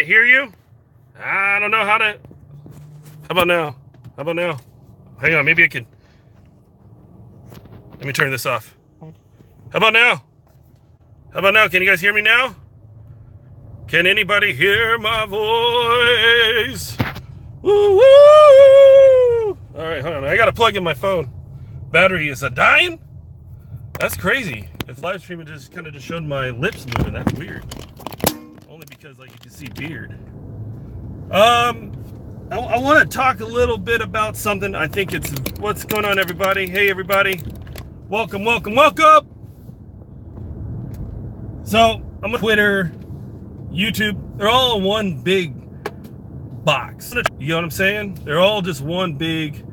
can't hear you? I don't know how to... How about now? How about now? Hang on, maybe I can... Let me turn this off. How about now? How about now? Can you guys hear me now? Can anybody hear my voice? Woo woo! Alright, hold on. I gotta plug in my phone. Battery is dying? That's crazy. If live streaming just kind of just showed my lips moving, that's weird. Only because like you can see beard. I want to talk a little bit about something. I think it's what's going on, everybody. Hey, everybody. Welcome, welcome, welcome. So I'm on Twitter, YouTube. They're all in one big box. You know what I'm saying? They're all just one big,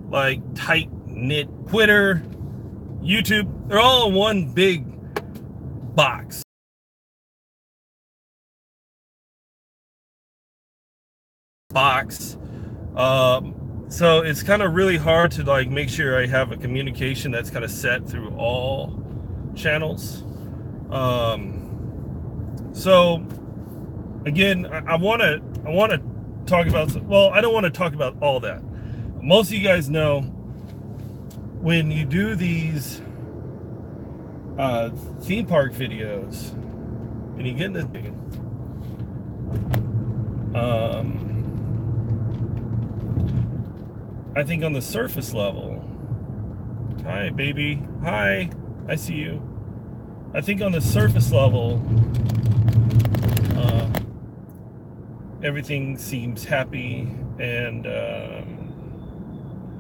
like, tight knit. Twitter, YouTube. They're all in one big box. So it's kind of really hard to like make sure I have a communication that's kind of set through all channels. So again, I want to talk about, well, I don't want to talk about all that. Most of you guys know when you do these theme park videos and you get in this big I think on the surface level, hi baby, hi, I see you. I think on the surface level, everything seems happy and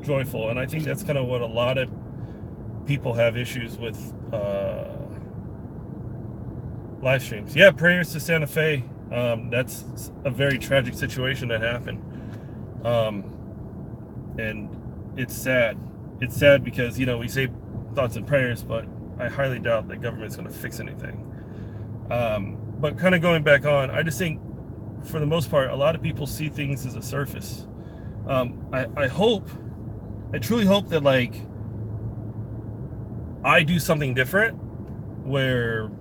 joyful, and I think that's kind of what a lot of people have issues with live streams. Yeah, prayers to Santa Fe. That's a very tragic situation that happened. And it's sad. It's sad because, you know, we say thoughts and prayers, but I highly doubt that government's going to fix anything. But kind of going back on, I just think, for the most part, a lot of people see things as a surface. I truly hope that, like, I do something different where,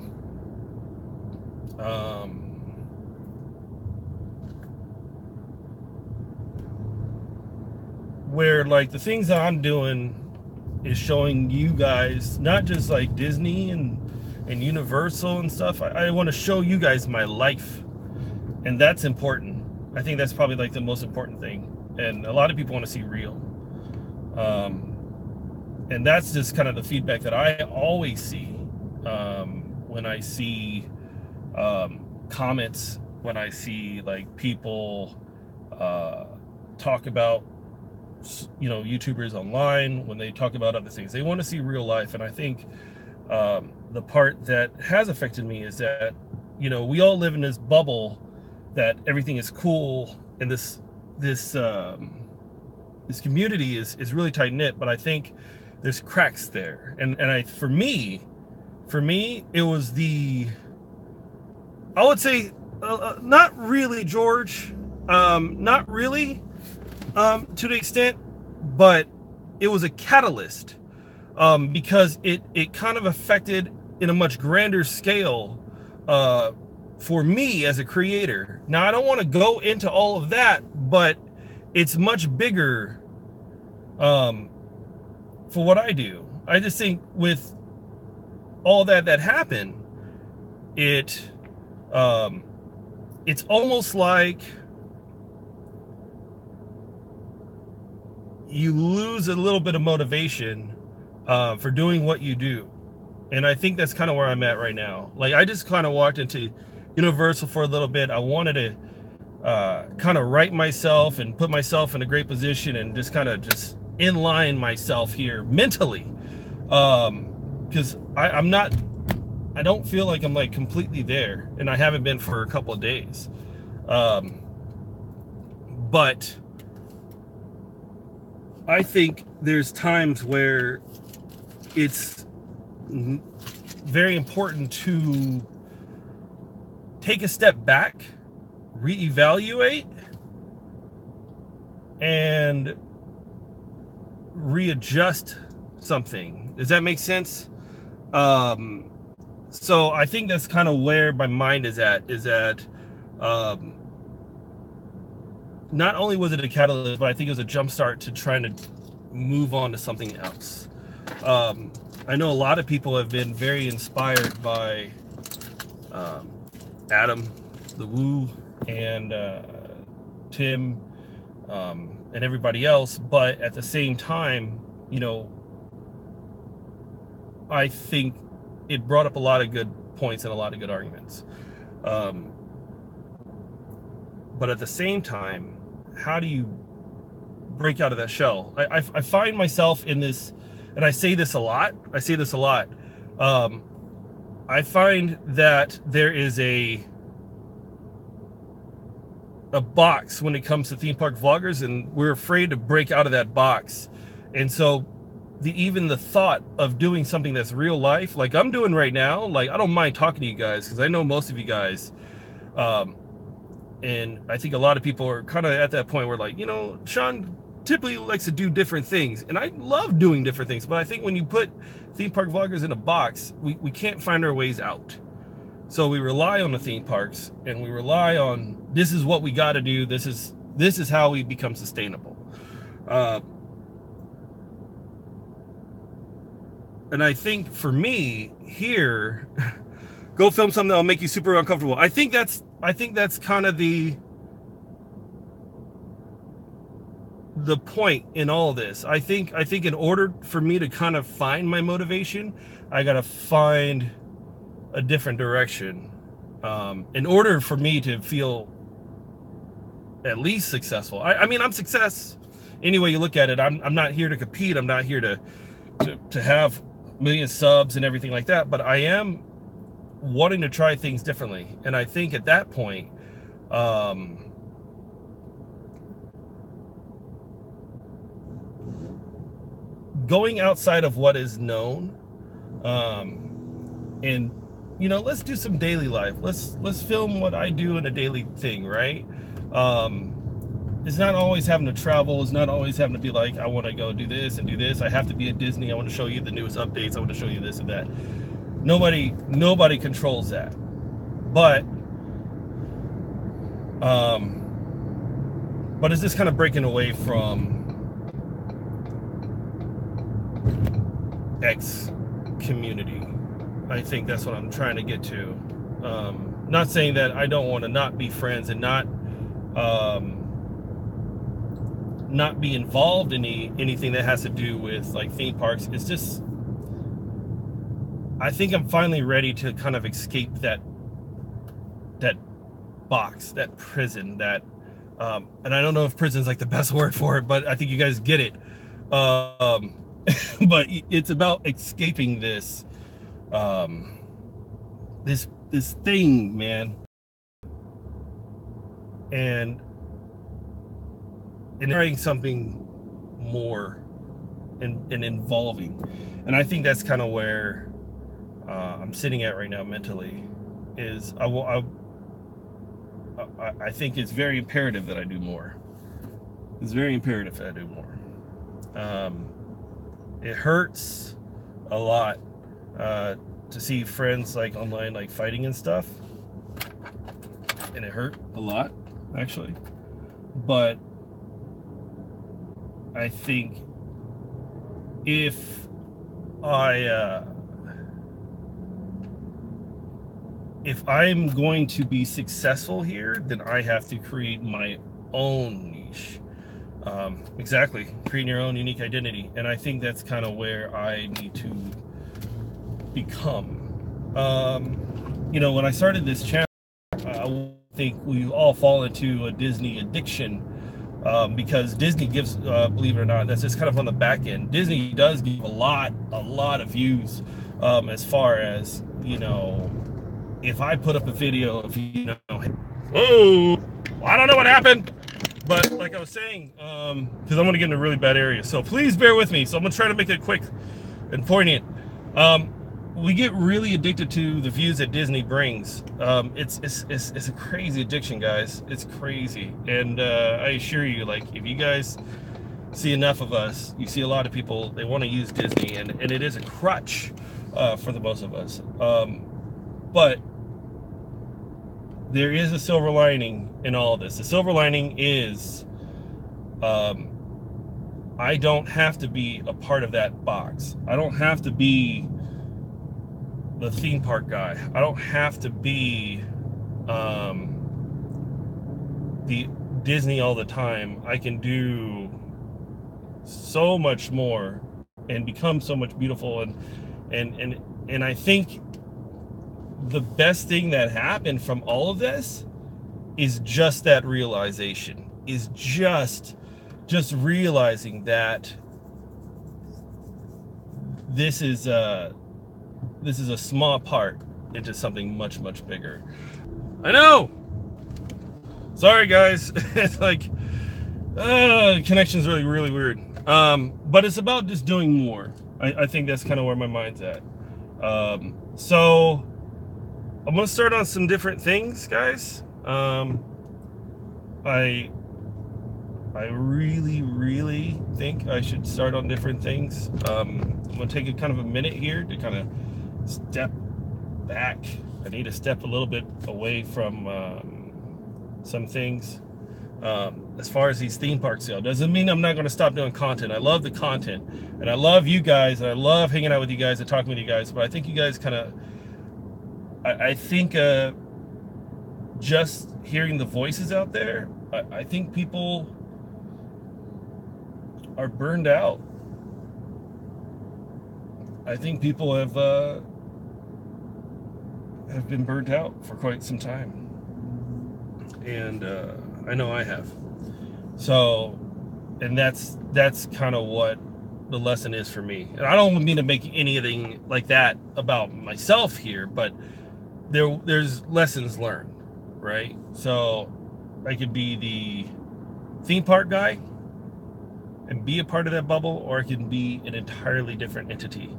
like the things that I'm doing is showing you guys, not just like Disney and Universal and stuff. I want to show you guys my life, and that's important. I think that's probably like the most important thing, and a lot of people want to see real. And that's just kind of the feedback that I always see when I see comments, when I see like people talk about, you know, YouTubers online, when they talk about other things. They want to see real life. And I think the part that has affected me is that, you know, we all live in this bubble that everything is cool, and this community is really tight knit, but I think there's cracks there. And for me it was I would say not really, George, not really to the extent, but it was a catalyst, because it kind of affected in a much grander scale for me as a creator. Now, I don't want to go into all of that, but it's much bigger for what I do. I just think with all that happened, it's almost like you lose a little bit of motivation for doing what you do. And I think that's kind of where I'm at right now. Like, I just kind of walked into Universal for a little bit. I wanted to kind of right myself and put myself in a great position and just kind of just inline myself here mentally. Because I don't feel like I'm like completely there, and I haven't been for a couple of days. But I think there's times where it's very important to take a step back, reevaluate, and readjust something. Does that make sense? So I think that's kind of where my mind is at, not only was it a catalyst, but I think it was a jumpstart to trying to move on to something else. I know a lot of people have been very inspired by Adam, the Woo, and Tim, and everybody else, but at the same time, you know, I think it brought up a lot of good points and a lot of good arguments. But at the same time, how do you break out of that shell? I find myself in this, and I say this a lot. I find that there is a box when it comes to theme park vloggers, and we're afraid to break out of that box. And so even the thought of doing something that's real life, like I'm doing right now, like I don't mind talking to you guys because I know most of you guys, and I think a lot of people are kind of at that point where, like, you know, Sean typically likes to do different things, and I love doing different things, but I think when you put theme park vloggers in a box, we can't find our ways out. So we rely on the theme parks, and we rely on, this is what we got to do, this is how we become sustainable. And I think for me here, go film something that'll make you super uncomfortable. I think that's kind of the point in all this. I think in order for me to kind of find my motivation, I gotta find a different direction. In order for me to feel at least successful. I mean, I'm success any way you look at it. I'm not here to compete. I'm not here to have million subs and everything like that, but I am wanting to try things differently. And I think at that point, going outside of what is known, and, you know, let's do some daily life. Let's film what I do in a daily thing, right? It's not always having to travel. It's not always having to be like, I want to go do this and do this. I have to be at Disney. I want to show you the newest updates. I want to show you this and that. Nobody controls that. But is this kind of breaking away from X community? I think that's what I'm trying to get to. Not saying that I don't want to not be friends and not be involved in anything that has to do with like theme parks. It's just, I think I'm finally ready to kind of escape that box, that prison, that and I don't know if prison's like the best word for it, but I think you guys get it. But it's about escaping this this thing, man, and trying something more and involving. And I think that's kind of where I'm sitting at right now mentally. Is I think it's very imperative that I do more. It's very imperative that I do more. It hurts a lot to see friends like online, like fighting and stuff, and it hurt a lot actually. But I think if I'm going to be successful here, then I have to create my own niche. Exactly, creating your own unique identity. And I think that's kind of where I need to become. You know, when I started this channel, I think we all fall into a Disney addiction, because Disney gives, believe it or not, that's just kind of on the back end. Disney does give a lot of views, as far as, you know, if I put up a video of, you know, oh, I don't know what happened, but like I was saying, because I'm going to get in a really bad area, so please bear with me. So I'm going to try to make it quick and poignant. We get really addicted to the views that Disney brings. It's a crazy addiction, guys. It's crazy. And I assure you, like, if you guys see enough of us, you see a lot of people, they want to use Disney, and it is a crutch for the most of us. But there is a silver lining in all of this. The silver lining is I don't have to be a part of that box. I don't have to be the theme park guy. I don't have to be the Disney all the time. I can do so much more and become so much beautiful, and I think the best thing that happened from all of this is just that realization, is just realizing that this is a small part into something much bigger. I know. Sorry guys, it's like the connection's really weird. But it's about just doing more. I think that's kind of where my mind's at. So I'm gonna start on some different things, guys. I really think I should start on different things. I'm gonna take a kind of a minute here to kind of step back. I need to step a little bit away from some things. As far as these theme parks go, doesn't mean I'm not going to stop doing content. I love the content, and I love you guys, and I love hanging out with you guys and talking with you guys. But I think you guys kind of, I think just hearing the voices out there, I think people are burned out. I think people have been burnt out for quite some time, and I know I have. So, and that's kind of what the lesson is for me. And I don't mean to make anything like that about myself here, but there's lessons learned, right? So I could be the theme park guy and be a part of that bubble, or I can be an entirely different entity,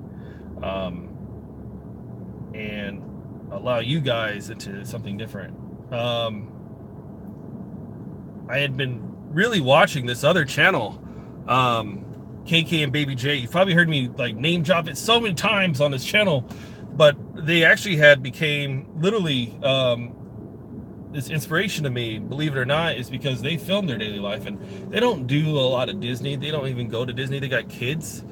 and allow you guys into something different. I had been really watching this other channel, KK and Baby J. You've probably heard me like name drop it so many times on this channel, but they actually became literally this inspiration to me, believe it or not, is because they film their daily life, and they don't do a lot of Disney. They don't even go to Disney. They got kids.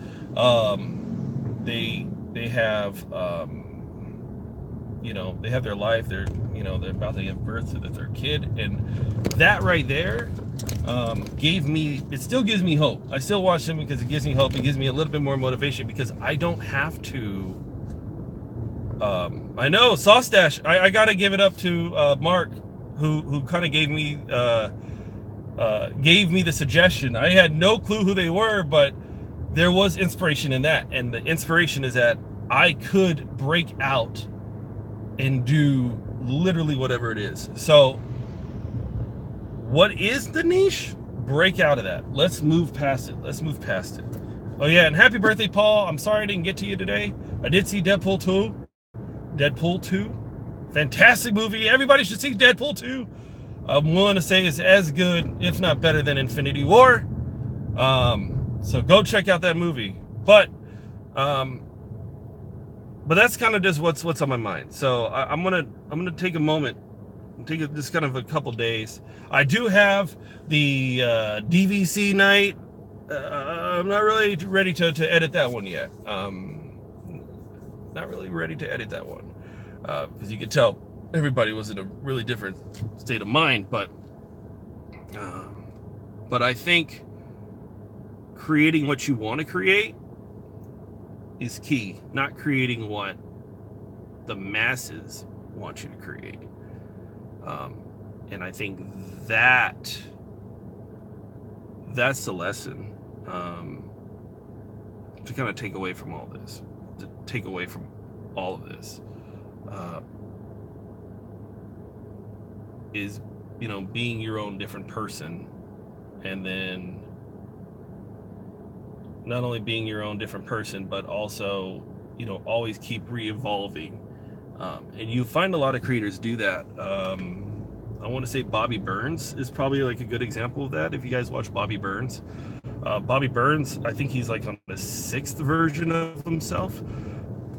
They have you know, they have their life. They're about to give birth to their third kid, and that right there it still gives me hope. I still watch them because it gives me hope. It gives me a little bit more motivation because I don't have to. I know Sauce Dash. I gotta give it up to Mark, who kind of gave me the suggestion. I had no clue who they were, but there was inspiration in that, and the inspiration is that I could break out and do literally whatever it is. So what is the niche? Break out of that. Let's move past it. Oh yeah, and happy birthday, Paul. I'm sorry I didn't get to you today. I did see Deadpool 2. Fantastic movie. Everybody should see Deadpool 2. I'm willing to say it's as good, if not better, than Infinity War. So go check out that movie. But that's kind of just what's on my mind. So I'm gonna take a moment, take just kind of a couple days. I do have the DVC night. I'm not really ready to edit that one yet. Not really ready to edit that one because you could tell everybody was in a really different state of mind. But I think creating what you want to create is key, not creating what the masses want you to create. And I think that's the lesson to kind of take away from all this, is, being your own different person, and then not only being your own different person, but also, always keep re-evolving. And you find a lot of creators do that. I want to say Bobby Burns is probably like a good example of that. If you guys watch Bobby Burns, I think he's like on the 6th version of himself.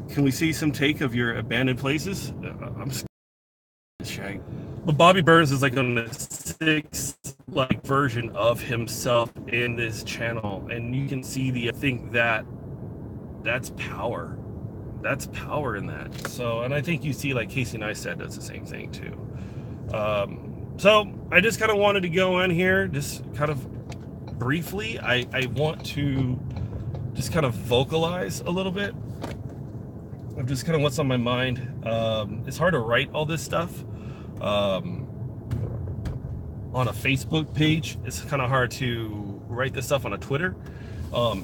Can we see some take of your abandoned places? I'm Shag. But Bobby Burns is like on the sixth like version of himself in this channel, and you can see I think that's power. That's power in that. So, and I think you see like Casey Neistat does the same thing too. So I just kind of wanted to go in here, just kind of briefly. I want to just kind of vocalize a little bit of just kind of what's on my mind. It's hard to write all this stuff on a Facebook page. It's kind of hard to write this stuff on a Twitter,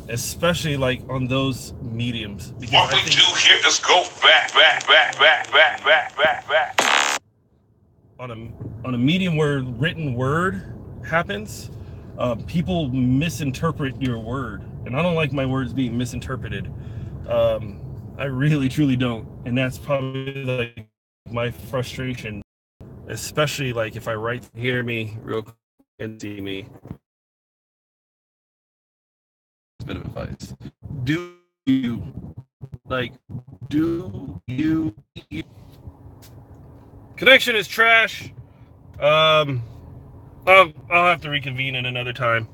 especially like on those mediums. Because what we do here is go back. On a medium where written word happens, people misinterpret your word, and I don't like my words being misinterpreted. I really truly don't, and that's probably like my frustration, especially like if I write, hear me real quick and see me. A bit of advice: do you connection is trash. I'll have to reconvene in another time.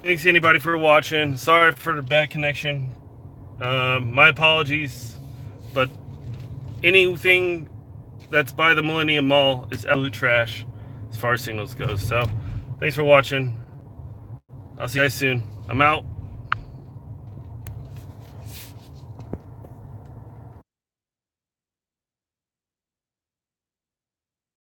Thanks anybody for watching. Sorry for the bad connection. My apologies, but anything that's by the Millennium Mall is absolute trash as far as signals goes. So thanks for watching. I'll see you guys soon. I'm out.